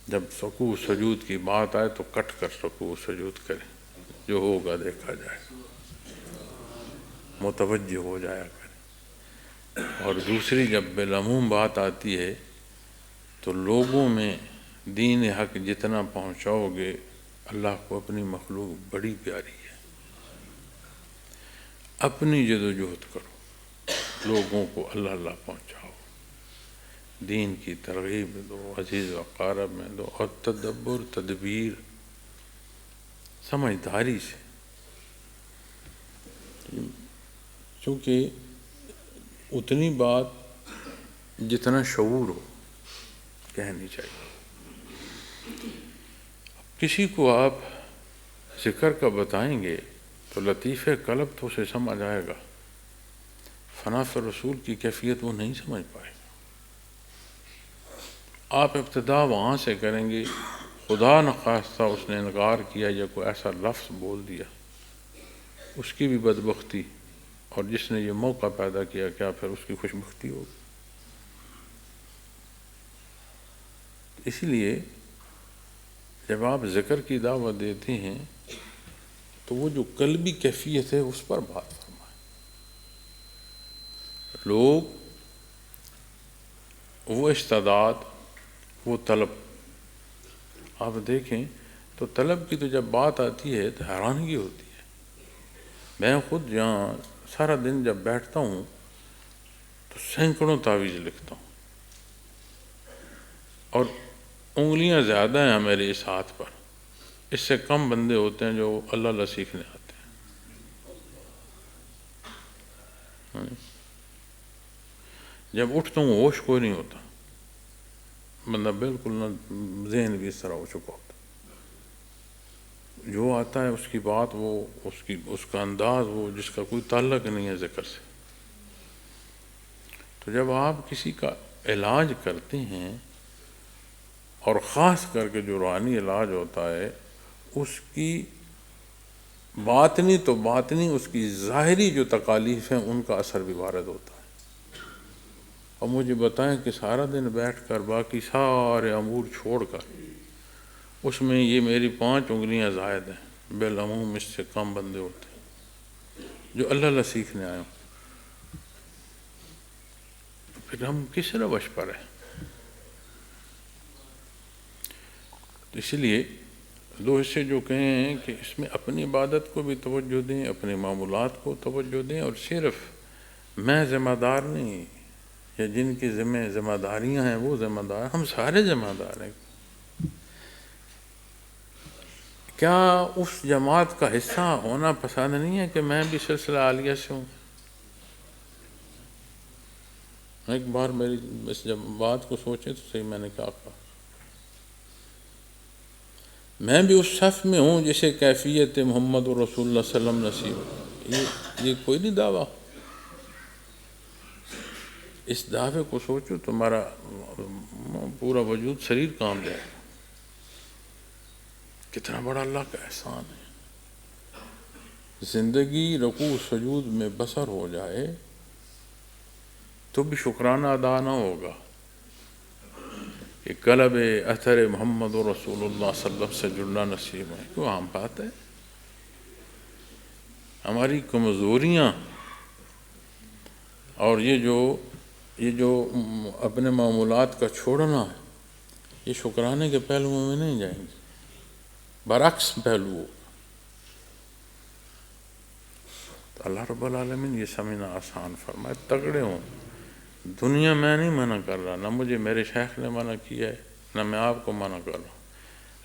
Speaker 1: جب رکوع سجود کی بات آئے تو کٹ کر رکوع سجود کریں، جو ہوگا دیکھا جائے گا، متوجہ ہو جایا کریں. اور دوسری جب بالعموم بات آتی ہے تو لوگوں میں دین حق جتنا پہنچاؤ گے، اللہ کو اپنی مخلوق بڑی پیاری ہے. اپنی جد و جہد کرو، لوگوں کو اللہ اللہ پہنچاؤ، دین کی ترغیب دو، عزیز و اقارب میں دو، اور تدبر تدبیر سمجھداری سے. چونکہ اتنی بات جتنا شعور ہو کہنی چاہیے. کسی کو آپ ذکر کا بتائیں گے تو لطیفہ قلب تو اسے سمجھ آئے گا، فنا فی رسول کی کیفیت وہ نہیں سمجھ پائے گا. آپ ابتدا وہاں سے کریں گے، خدا نخواستہ اس نے انکار کیا یا کوئی ایسا لفظ بول دیا، اس کی بھی بدبختی، اور جس نے یہ موقع پیدا کیا کیا پھر اس کی خوشبختی ہوگی. اس لیے جب آپ ذکر کی دعوت دیتے ہیں تو وہ جو قلبی کیفیت ہے اس پر بات فرمائیں. لوگ وہ استعداد، وہ طلب، آپ دیکھیں تو طلب کی تو جب بات آتی ہے تو حیرانگی ہوتی ہے. میں خود جہاں سارا دن جب بیٹھتا ہوں تو سینکڑوں تعویذ لکھتا ہوں، اور انگلیاں زیادہ ہیں میرے اس ہاتھ پر. اس سے کم بندے ہوتے ہیں جو اللہ اللہ سیکھنے آتے ہیں. جب اٹھتا ہوں ہوش کوئی نہیں ہوتا، بندہ بالکل نہ، ذہن بھی اس طرح ہو چکا ہوتا. جو آتا ہے اس کی بات، وہ اس کا انداز، وہ جس کا کوئی تعلق نہیں ہے ذکر سے. تو جب آپ کسی کا علاج کرتے ہیں، اور خاص کر کے جو روحانی علاج ہوتا ہے، اس کی باطنی تو باطنی، اس کی ظاہری جو تکالیف ہیں ان کا اثر بھی وارد ہوتا ہے. اور مجھے بتائیں کہ سارا دن بیٹھ کر باقی سارے امور چھوڑ کر اس میں یہ میری 5 انگلیاں زائد ہیں، بالعموم اس سے کم بندے ہوتے ہیں جو اللہ اللہ سیکھنے آئے ہوں. پھر ہم کس روش پر ہیں؟ تو اس لیے 2 حصے جو کہیں ہیں کہ اس میں اپنی عبادت کو بھی توجہ دیں، اپنے معمولات کو توجہ دیں، اور صرف میں ذمہ دار نہیں، یا جن کی ذمہ داریاں ہیں وہ ذمہ دار، ہم سارے ذمہ دار ہیں. کیا اس جماعت کا حصہ ہونا پسند نہیں ہے کہ میں بھی سلسلہ عالیہ سے ہوں؟ ایک بار میری اس جب بات کو سوچے تو صحیح، میں نے کیا کہا، میں بھی اس صف میں ہوں جسے کیفیت محمد رسول اللہ صلی اللہ علیہ وسلم نصیب. یہ کوئی نہیں دعویٰ. اس دعوے کو سوچو تمہارا پورا وجود شریر کام جائے. کتنا بڑا اللہ کا احسان ہے. زندگی رکوع سجود میں بسر ہو جائے تو بھی شکرانہ ادا نہ ہوگا کہ قلب اثر محمد رسول اللہ صلی اللہ علیہ وسلم سے جڑنا نصیب ہے. کیوں عام بات ہے. ہماری کمزوریاں اور یہ جو اپنے معمولات کا چھوڑنا ہے، یہ شکرانے کے پہلوؤں میں نہیں جائیں گے، برعکس پہلو. تو اللہ رب العالمین یہ سمجھنا آسان فرمائے. تگڑے ہوں. دنیا میں نہیں منع کر رہا، نہ مجھے میرے شیخ نے منع کیا ہے، نہ میں آپ کو منع کر رہا ہوں،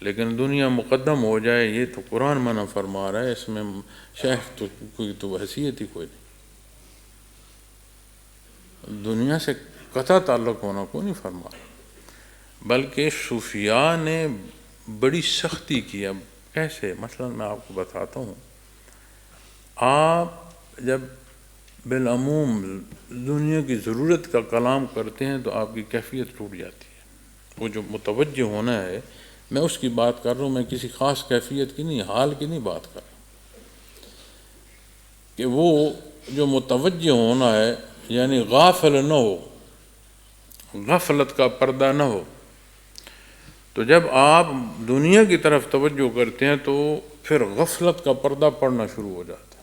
Speaker 1: لیکن دنیا مقدم ہو جائے یہ تو قرآن منع فرما رہا ہے. اس میں شیخ تو کوئی تو حیثیت ہی کوئی نہیں. دنیا سے قطع تعلق ہونا کوئی نہیں فرما رہا، بلکہ صوفیاء نے بڑی سختی کی. اب کیسے؟ مثلا میں آپ کو بتاتا ہوں. آپ جب بالعموم دنیا کی ضرورت کا کلام کرتے ہیں تو آپ کی کیفیت ٹوٹ جاتی ہے. وہ جو متوجہ ہونا ہے، میں اس کی بات کر رہا ہوں، میں کسی خاص کیفیت کی نہیں، حال کی نہیں بات کر رہا، کہ وہ جو متوجہ ہونا ہے یعنی غافل نہ ہو، غفلت کا پردہ نہ ہو. تو جب آپ دنیا کی طرف توجہ کرتے ہیں تو پھر غفلت کا پردہ پڑنا شروع ہو جاتا ہے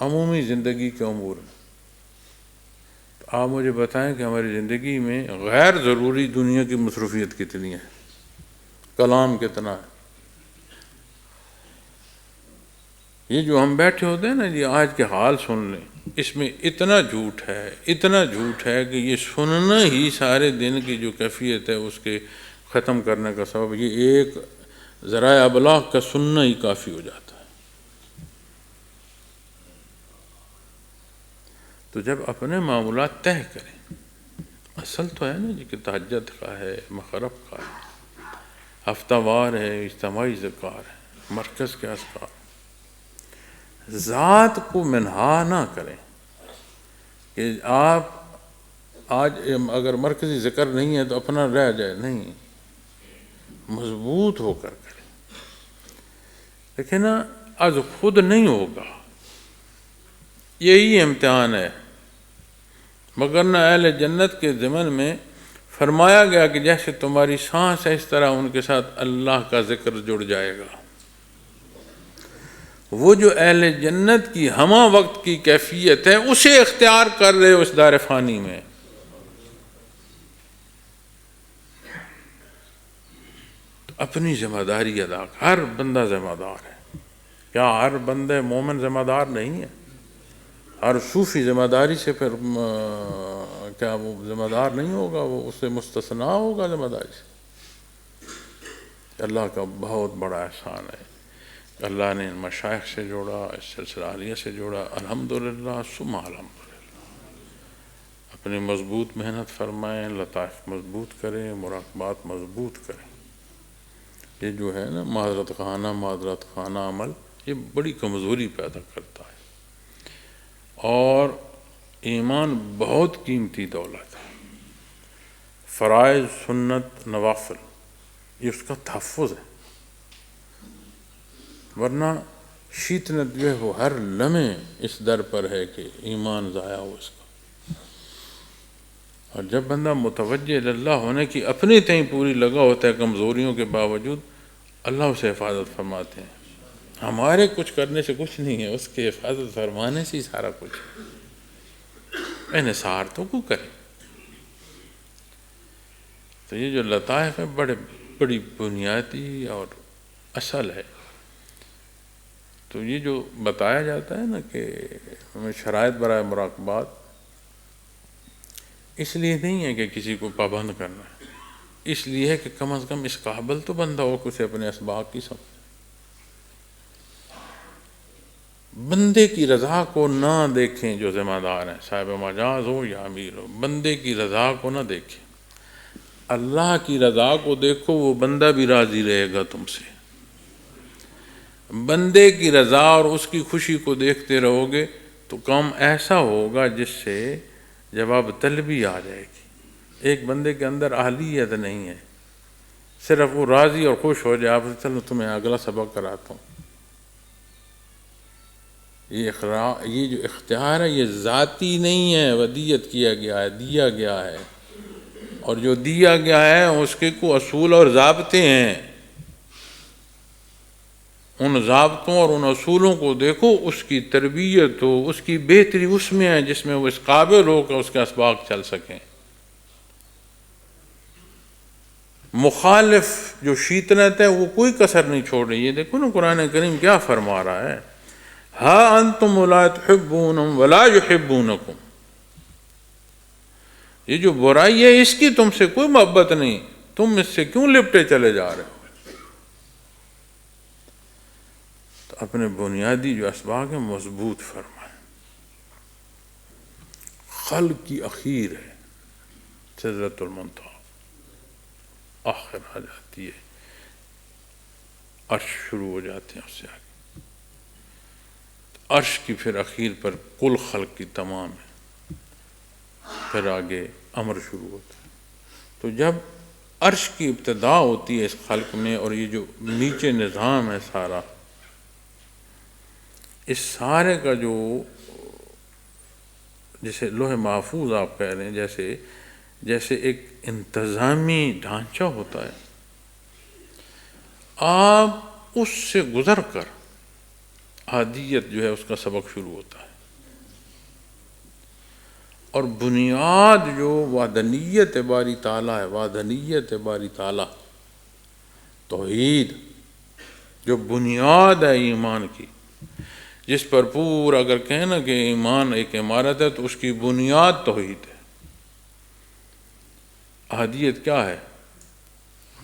Speaker 1: عمومی زندگی کے امور میں. تو آپ مجھے بتائیں کہ ہماری زندگی میں غیر ضروری دنیا کی مصروفیت کتنی ہے، کلام کتنا ہے. یہ جو ہم بیٹھے ہوتے ہیں نا جی، آج کے حال سن لیں، اس میں اتنا جھوٹ ہے، اتنا جھوٹ ہے کہ یہ سننا ہی سارے دن کی جو کیفیت ہے اس کے ختم کرنے کا سبب، یہ ایک ذرائع ابلاغ کا سننا ہی کافی ہو جاتا ہے. تو جب اپنے معاملات طے کریں، اصل تو ہے نا جی کہ تہجد کا ہے، مغرب کا ہے، ہفتہ وار ہے، اجتماعی ذکار ہے، مرکز کے اذکار. ذات کو منہا نہ کریں کہ آپ آج اگر مرکزی ذکر نہیں ہے تو اپنا رہ جائے، نہیں، مضبوط ہو کر کریں. دیکھیں نا، از خود نہیں ہوگا، یہی امتحان ہے. مگر نہ اہل جنت کے ضمن میں فرمایا گیا کہ جیسے تمہاری سانس ہے اس طرح ان کے ساتھ اللہ کا ذکر جڑ جائے گا. وہ جو اہل جنت کی ہمہ وقت کی کیفیت ہے اسے اختیار کر رہے ہو اس دار فانی میں. تو اپنی ذمہ داری ادا کر، ہر بندہ ذمہ دار ہے. کیا ہر بندہ مومن ذمہ دار نہیں ہے؟ ہر صوفی ذمہ داری سے پھر کیا وہ ذمہ دار نہیں ہوگا؟ وہ اس سے مستثنا ہوگا ذمہ داری سے. اللہ کا بہت بڑا احسان ہے، اللہ نے مشائخ سے جوڑا، اس سلسلہ عالیہ سے جوڑا. الحمدللہ ثم الحمدللہ. اپنی مضبوط محنت فرمائیں، لطائف مضبوط کریں، مراقبات مضبوط کریں. یہ جو ہے نا معذرت خانہ عمل، یہ بڑی کمزوری پیدا کرتا ہے. اور ایمان بہت قیمتی دولت ہے. فرائض، سنت، نوافل، یہ اس کا تحفظ ہے. ورنہ شیطنت جو ہے وہ ہر لمحے اس در پر ہے کہ ایمان ضائع ہو اس کا. اور جب بندہ متوجہ اللہ ہونے کی اپنی تئیں پوری لگا ہوتا ہے کمزوریوں کے باوجود، اللہ اسے حفاظت فرماتے ہیں. ہمارے کچھ کرنے سے کچھ نہیں ہے، اس کے حفاظت فرمانے سے ہی سارا کچھ ہے. انحصار تو کو کرے. تو یہ جو لطائف ہے بڑی بنیادی اور اصل ہے. تو یہ جو بتایا جاتا ہے نا کہ ہمیں شرائط برائے مراقبات، اس لیے نہیں ہے کہ کسی کو پابند کرنا ہے، اس لیے ہے کہ کم از کم اس قابل تو بندہ ہو کہ اسے اپنے اسباق کی سمجھ. بندے کی رضا کو نہ دیکھیں جو ذمہ دار ہیں، صاحب مجاز ہو یا امیر ہو، بندے کی رضا کو نہ دیکھیں، اللہ کی رضا کو دیکھو. وہ بندہ بھی راضی رہے گا تم سے. بندے کی رضا اور اس کی خوشی کو دیکھتے رہو گے تو کام ایسا ہوگا جس سے جواب طلبی آ جائے گی. ایک بندے کے اندر اہلیت نہیں ہے، صرف وہ راضی اور خوش ہو جائے، آپ سے چلو تمہیں اگلا سبق کراتا ہوں. یہ جو اختیار ہے یہ ذاتی نہیں ہے، ودیت کیا گیا ہے، دیا گیا ہے. اور جو دیا گیا ہے اس کے کو اصول اور ضابطے ہیں. ان ضابطوں اور ان اصولوں کو دیکھو، اس کی تربیت ہو، اس کی بہتری اس میں ہے جس میں وہ اس قابل ہو کہ اس کے اسباق چل سکیں. مخالف جو شیطنت ہے وہ کوئی کسر نہیں چھوڑ رہی ہے. دیکھو نا قرآن کریم کیا فرما رہا ہے، ہا انتم لا تحبونہم ولا یحبونکم. یہ جو برائی ہے اس کی تم سے کوئی محبت نہیں، تم اس سے کیوں لپٹے چلے جا رہے ہو. تو اپنے بنیادی جو اسباق ہیں مضبوط فرمائیں. خلق کی اخیر ہے، سدرۃ المنتہا آخر آ جاتی ہے. عرش شروع ہو جاتے ہیں، اس سے آگے عرش کی پھر اخیر پر کل خلق کی تمام ہے، پھر آگے امر شروع ہوتا ہے۔ تو جب عرش کی ابتدا ہوتی ہے اس خلق میں، اور یہ جو نیچے نظام ہے سارا، اس سارے کا جو جیسے لوح محفوظ آپ کہہ رہے ہیں، جیسے ایک انتظامی ڈھانچہ ہوتا ہے، آپ اس سے گزر کر احادیت جو ہے اس کا سبق شروع ہوتا ہے، اور بنیاد جو وحدانیت باری تعالیٰ ہے، وحدانیت باری تعالیٰ، توحید جو بنیاد ہے ایمان کی، جس پر پورا اگر کہیں نا کہ ایمان ایک عمارت ہے تو اس کی بنیاد توحید ہے۔ احادیت کیا ہے؟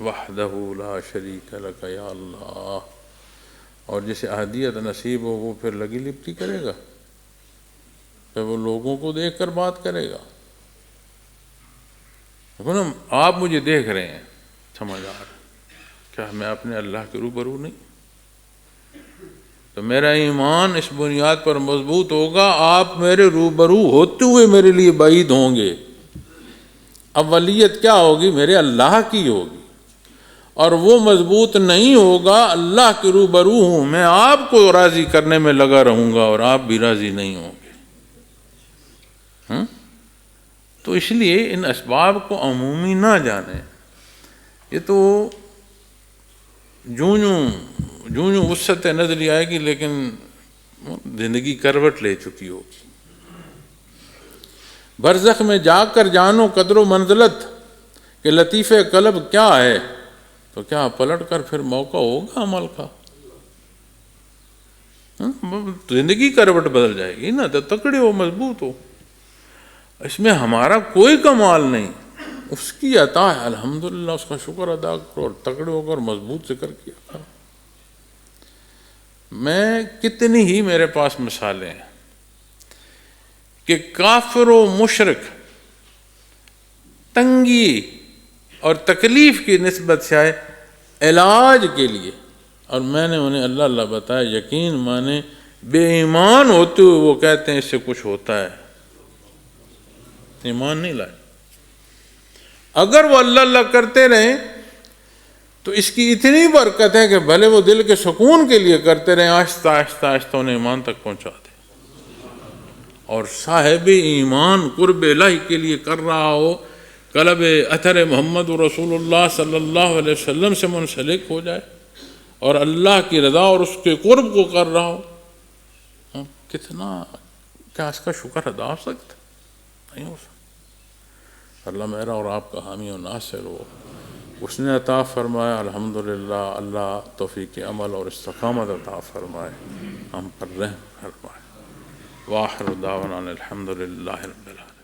Speaker 1: وحدہ لا شریک لک یا اللہ، اور جسے احادیت نصیب ہو وہ پھر لگی لپٹی کرے گا، پھر وہ لوگوں کو دیکھ کر بات کرے گا۔ آپ مجھے دیکھ رہے ہیں، سمجھ آ رہا، کیا میں اپنے اللہ کے روبرو نہیں؟ تو میرا ایمان اس بنیاد پر مضبوط ہوگا، آپ میرے روبرو ہوتے ہوئے میرے لیے بعید ہوں گے۔ اولیت کیا ہوگی؟ میرے اللہ کی ہوگی، اور وہ مضبوط نہیں ہوگا، اللہ کے روبرو ہوں میں، آپ کو راضی کرنے میں لگا رہوں گا اور آپ بھی راضی نہیں ہوں گے۔ تو اس لیے ان اسباب کو عمومی نہ جانیں، یہ تو جوں وسعت نظری آئے گی لیکن زندگی کروٹ لے چکی ہوگی۔ برزخ میں جا کر جانو قدر و منزلت کہ لطیفہ قلب کیا ہے، تو کیا پلٹ کر پھر موقع ہوگا عمل کا؟ زندگی کروٹ بدل جائے گی نا، تو تکڑے ہو، مضبوط ہو، اس میں ہمارا کوئی کمال نہیں، اس کی عطا ہے، الحمدللہ اس کا شکر ادا کرو اور تکڑے ہو کر مضبوط ذکر کیا کرو۔ میں کتنی ہی میرے پاس مثالیں ہیں کہ کافر و مشرک تنگی اور تکلیف کی نسبت سے آئے علاج کے لیے، اور میں نے انہیں اللہ اللہ بتایا، یقین مانے بے ایمان ہوتے ہوئے وہ کہتے ہیں اس سے کچھ ہوتا ہے، ایمان نہیں لائے۔ اگر وہ اللہ اللہ کرتے رہیں تو اس کی اتنی برکت ہے کہ بھلے وہ دل کے سکون کے لیے کرتے رہیں، آہستہ آہستہ آہستہ انہیں ایمان تک پہنچا دے، اور صاحب ایمان قرب الہی کے لیے کر رہا ہو، قلب اثر محمد رسول اللہ صلی اللہ علیہ وسلم سے منسلک ہو جائے اور اللہ کی رضا اور اس کے قرب کو کر رہا ہو، کتنا، کیا اس کا شکر ادا ہو سکتا؟ نہیں ہو سکتا۔ اللہ میرا اور آپ کا حامی و ناصر ہو، اس نے عطا فرمایا، الحمدللہ، اللہ توفیق عمل اور استقامت عطا فرمائے، ہم پر رحم فرمائے۔ وآخر دعوانا الحمدللہ رب العالمین۔